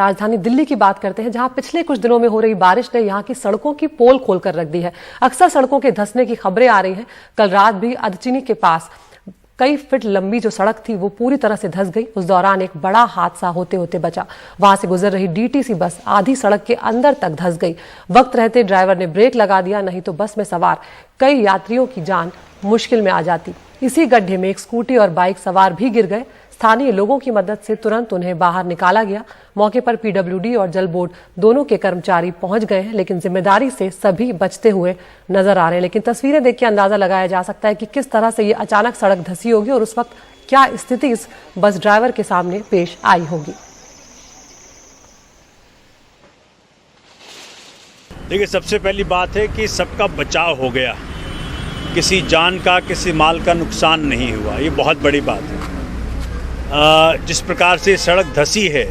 राजधानी दिल्ली की बात करते हैं, जहां पिछले कुछ दिनों में हो रही बारिश ने यहां की सड़कों की पोल खोलकर रख दी है। अक्सर सड़कों के धंसने की खबरें आ रही हैं। कल रात भी अदचिनी के पास कई फीट लंबी जो सड़क थी वो पूरी तरह से धंस गई। उस दौरान एक बड़ा हादसा होते होते बचा। वहां से गुजर रही डीटीसी बस आधी सड़क के अंदर तक धंस गई। वक्त रहते ड्राइवर ने ब्रेक लगा दिया, नहीं तो बस में सवार कई यात्रियों की जान मुश्किल में आ जाती। इसी गड्ढे में एक स्कूटी और बाइक सवार भी गिर गए। स्थानीय लोगों की मदद से तुरंत उन्हें बाहर निकाला गया। मौके पर पीडब्ल्यूडी और जल बोर्ड दोनों के कर्मचारी पहुंच गए हैं, लेकिन जिम्मेदारी से सभी बचते हुए नजर आ रहे हैं। लेकिन तस्वीरें देख के अंदाजा लगाया जा सकता है कि किस तरह से ये अचानक सड़क धंसी होगी और उस वक्त क्या स्थिति इस बस ड्राइवर के सामने पेश आई होगी। देखिए, सबसे पहली बात है कि सबका बचाव हो गया, किसी जान का किसी माल का नुकसान नहीं हुआ। ये बहुत बड़ी बात है। जिस प्रकार से सड़क धंसी है,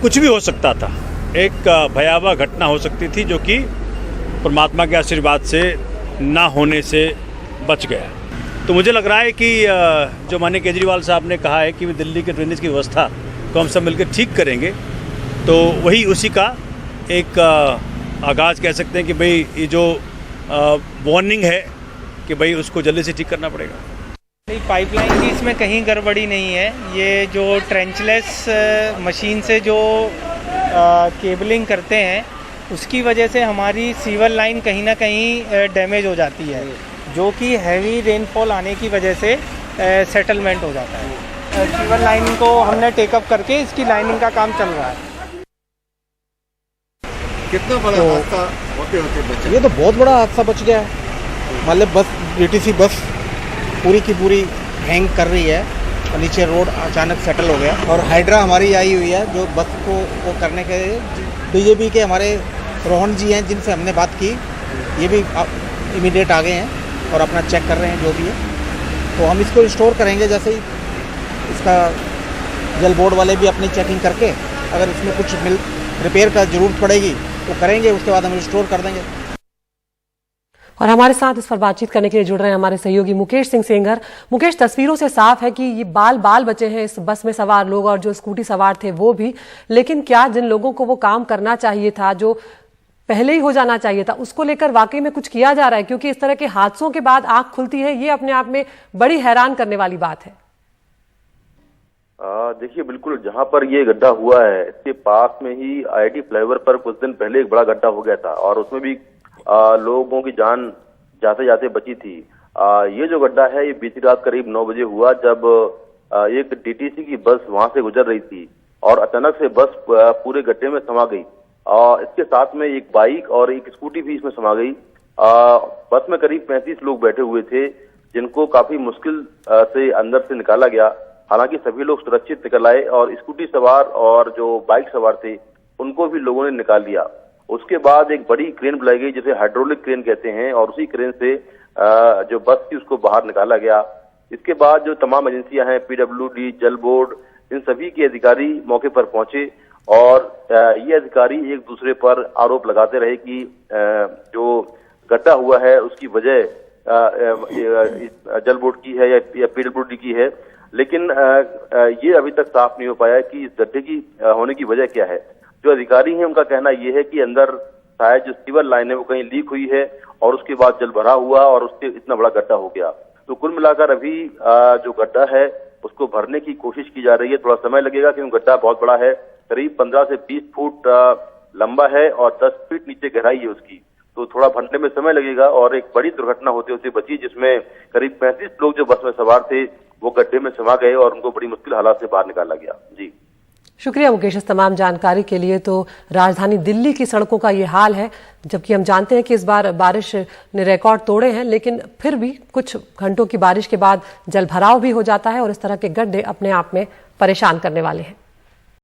कुछ भी हो सकता था। एक भयावह घटना हो सकती थी जो कि परमात्मा के आशीर्वाद से ना होने से बच गया। तो मुझे लग रहा है कि जो माननीय केजरीवाल साहब ने कहा है कि दिल्ली के ड्रेनेज की व्यवस्था को हम सब मिलकर ठीक करेंगे, तो वही उसी का एक आगाज़ कह सकते हैं कि भाई ये जो वार्निंग है कि भाई उसको जल्दी से ठीक करना पड़ेगा। पाइपलाइन की इसमें कहीं गड़बड़ी नहीं है। ये जो ट्रेंचलेस मशीन से जो केबलिंग करते हैं उसकी वजह से हमारी सीवर लाइन कहीं ना कहीं डैमेज हो जाती है, जो कि हैवी रेनफॉल आने की वजह से सेटलमेंट हो जाता है। सीवर लाइन को हमने टेकअप करके इसकी लाइनिंग का काम चल रहा है। कितना बड़ा हादसा होते बचा? ये तो बहुत बड़ा हादसा बच गया है। मतलब बस डीटीसी बस पूरी की पूरी हैंग कर रही है और नीचे रोड अचानक सेटल हो गया। और हाइड्रा हमारी आई हुई है जो बस को वो करने के बीजेपी के हमारे रोहन जी हैं, जिनसे हमने बात की। ये भी इमीडिएट आ गए हैं और अपना चेक कर रहे हैं जो भी है। तो हम इसको रिस्टोर करेंगे, जैसे ही इसका जल बोर्ड वाले भी अपनी चेकिंग करके अगर इसमें कुछ रिपेयर का ज़रूरत पड़ेगी तो करेंगे, उसके बाद हम रिस्टोर कर देंगे। और हमारे साथ इस पर बातचीत करने के लिए जुड़ रहे हैं हमारे सहयोगी मुकेश सिंह सेंगर। मुकेश, तस्वीरों से साफ है कि ये बाल बचे हैं इस बस में सवार लोग और जो स्कूटी सवार थे वो भी। लेकिन क्या जिन लोगों को वो काम करना चाहिए था, जो पहले ही हो जाना चाहिए था, उसको लेकर वाकई में कुछ किया जा रहा है? क्योंकि इस तरह के हादसों के बाद आंख खुलती है, ये अपने आप में बड़ी हैरान करने वाली बात है। देखिए, बिल्कुल जहां पर ये गड्ढा हुआ है इसके पास में ही IIT फ्लाईओवर पर कुछ दिन पहले एक बड़ा गड्ढा हो गया था और उसमें भी लोगों की जान जाते जाते बची थी। ये जो गड्ढा है ये बीती रात करीब 9 बजे हुआ, जब एक डीटीसी की बस वहां से गुजर रही थी और अचानक से बस पूरे गड्ढे में समा गई। इसके साथ में एक बाइक और एक स्कूटी भी इसमें समा गई। बस में करीब 35 लोग बैठे हुए थे, जिनको काफी मुश्किल से अंदर से निकाला गया। हालांकि सभी लोग सुरक्षित निकल आए और स्कूटी सवार और जो बाइक सवार थे उनको भी लोगों ने निकाल लिया। उसके बाद एक बड़ी क्रेन बुलाई गई, जिसे हाइड्रोलिक क्रेन कहते हैं, और उसी क्रेन से जो बस थी उसको बाहर निकाला गया। इसके बाद जो तमाम एजेंसियां हैं, पीडब्ल्यूडी, जल बोर्ड, इन सभी के अधिकारी मौके पर पहुंचे और ये अधिकारी एक दूसरे पर आरोप लगाते रहे कि जो गड्ढा हुआ है उसकी वजह जल बोर्ड की है या पीडब्ल्यूडी की है। लेकिन ये अभी तक साफ नहीं हो पाया कि इस गड्ढे की होने की वजह क्या है। जो अधिकारी हैं उनका कहना यह है कि अंदर शायद जो सीवर लाइन है वो कहीं लीक हुई है और उसके बाद जल भरा हुआ और उससे इतना बड़ा गड्ढा हो गया। तो कुल मिलाकर अभी जो गड्ढा है उसको भरने की कोशिश की जा रही है। थोड़ा समय लगेगा क्योंकि गड्ढा बहुत बड़ा है, करीब 15 से 20 फुट लंबा है और 10 फीट नीचे गहराई है उसकी। तो थोड़ा भरने में समय लगेगा और एक बड़ी दुर्घटना होते होते बची, जिसमें करीब 35 लोग जो बस में सवार थे वो गड्ढे में समा गए और उनको बड़ी मुश्किल हालात से बाहर निकाला गया। जी, शुक्रिया मुकेश इस तमाम जानकारी के लिए। तो राजधानी दिल्ली की सड़कों का ये हाल है, जबकि हम जानते हैं कि इस बार बारिश ने रिकॉर्ड तोड़े हैं, लेकिन फिर भी कुछ घंटों की बारिश के बाद जल भराव भी हो जाता है और इस तरह के गड्ढे अपने आप में परेशान करने वाले हैं।